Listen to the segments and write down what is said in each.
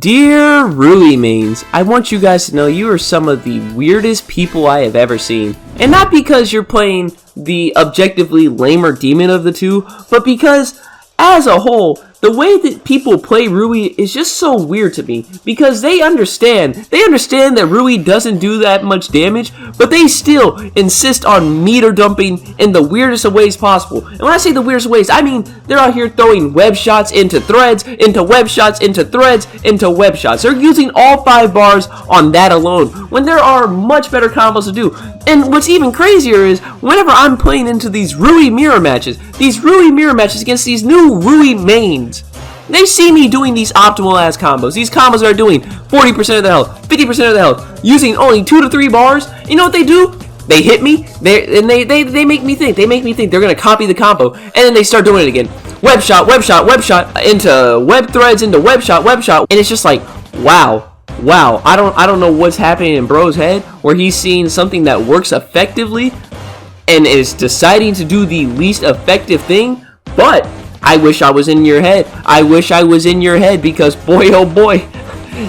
Dear Rui mains, I want you guys to know you are some of the weirdest people I have ever seen. And not because you're playing the objectively lamer demon of the two, but because, as a whole, the way that people play Rui is just so weird to me. Because they understand that Rui doesn't do that much damage, but they still insist on meter dumping in the weirdest of ways possible. And when I say the weirdest ways, I mean they're out here throwing web shots into threads, into web shots, into threads, into web shots. They're using all 5 bars on that alone, when there are much better combos to do. And what's even crazier is, whenever I'm playing into these Rui mirror matches against these new Rui mains, they see me doing these optimal ass combos. These combos are doing 40% of the health, 50% of the health, using only 2 to 3 bars. You know what they do? They hit me, they make me think. They make me think they're gonna copy the combo, and then they start doing it again. Web shot, web shot, web shot, into web threads, into web shot, and it's just like, wow. I don't know what's happening in bro's head, where he's seeing something that works effectively and is deciding to do the least effective thing. But I wish I was in your head. I wish I was in your head, because boy oh boy,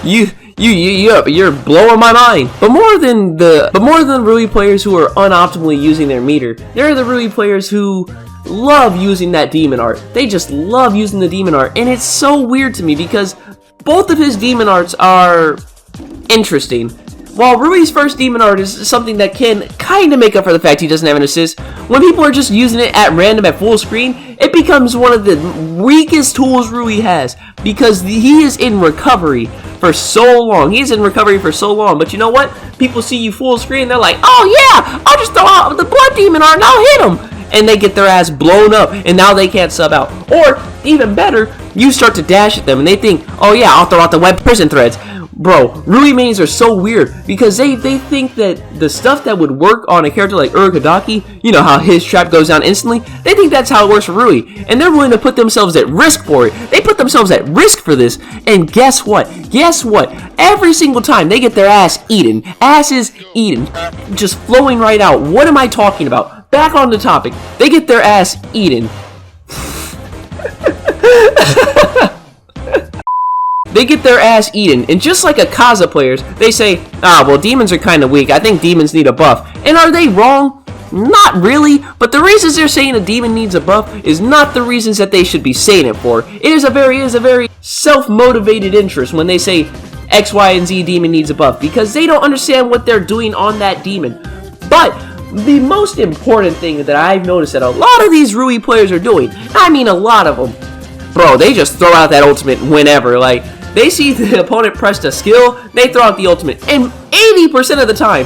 you're blowing my mind. But more than Rui players who are unoptimally using their meter, there are the Rui players who love using that demon art. They just love using the demon art, and it's so weird to me because both of his demon arts are interesting. While Rui's first demon art is something that can kind of make up for the fact he doesn't have an assist, when people are just using it at random at full screen, it becomes one of the weakest tools Rui has, because he is in recovery for so long. But you know what? People see you full screen, they're like, oh yeah, I'll just throw out the blood demon art and I'll hit him. And they get their ass blown up, and now they can't sub out. Or, even better, you start to dash at them, and they think, oh yeah, I'll throw out the web prison threads. Bro, Rui mains are so weird, because they think that the stuff that would work on a character like Urukadaki, you know how his trap goes down instantly, they think that's how it works for Rui, and they're willing to put themselves at risk for it. They put themselves at risk for this, and guess what? Every single time they get their ass eaten, just flowing right out. What am I talking about? Back on the topic, they get their ass eaten. They get their ass eaten, and just like akaza players, they say, well, demons are kind of weak. I think demons need a buff. And are they wrong? Not really, but the reasons they're saying a demon needs a buff is not the reasons that they should be saying it for. It is a very self-motivated interest when they say X, Y, and Z demon needs a buff, because they don't understand what they're doing on that demon. But the most important thing that I've noticed that a lot of these Rui players are doing, I mean a lot of them, bro, they just throw out that ultimate whenever. Like, they see the opponent pressed a skill, they throw out the ultimate. And 80% of the time,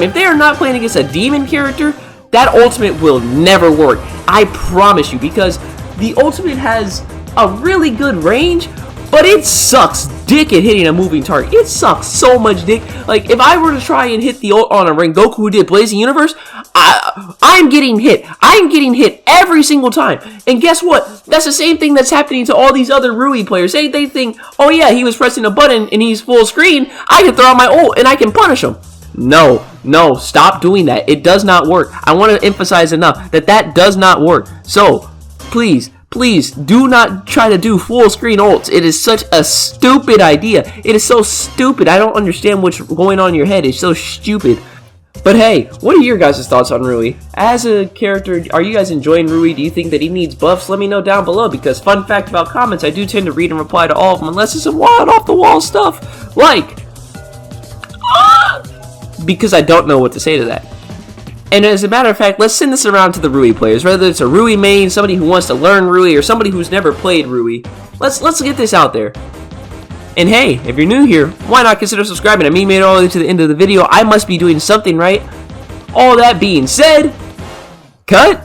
if they are not playing against a demon character, that ultimate will never work. I promise you, because the ultimate has a really good range, but it sucks dick at hitting a moving target. It sucks so much dick. Like, if I were to try and hit the ult on a Rengoku who did Blazing Universe, I'm getting hit. I'm getting hit every single time. And guess what? That's the same thing that's happening to all these other Rui players. They think, oh yeah, he was pressing a button and he's full screen. I can throw out my ult and I can punish him. No, stop doing that. It does not work. I want to emphasize enough that does not work. So, please do not try to do full screen ults. It is such a stupid idea. It is so stupid. I don't understand what's going on in your head. It's so stupid. But hey, what are your guys' thoughts on Rui? As a character, are you guys enjoying Rui? Do you think that he needs buffs? Let me know down below, because fun fact about comments, I do tend to read and reply to all of them, unless it's some wild off the wall stuff. Like, because I don't know what to say to that. And as a matter of fact, let's send this around to the Rui players. Whether it's a Rui main, somebody who wants to learn Rui, or somebody who's never played Rui. Let's get this out there. And hey, if you're new here, why not consider subscribing? I mean, made it all the way to the end of the video. I must be doing something right. All that being said, cut.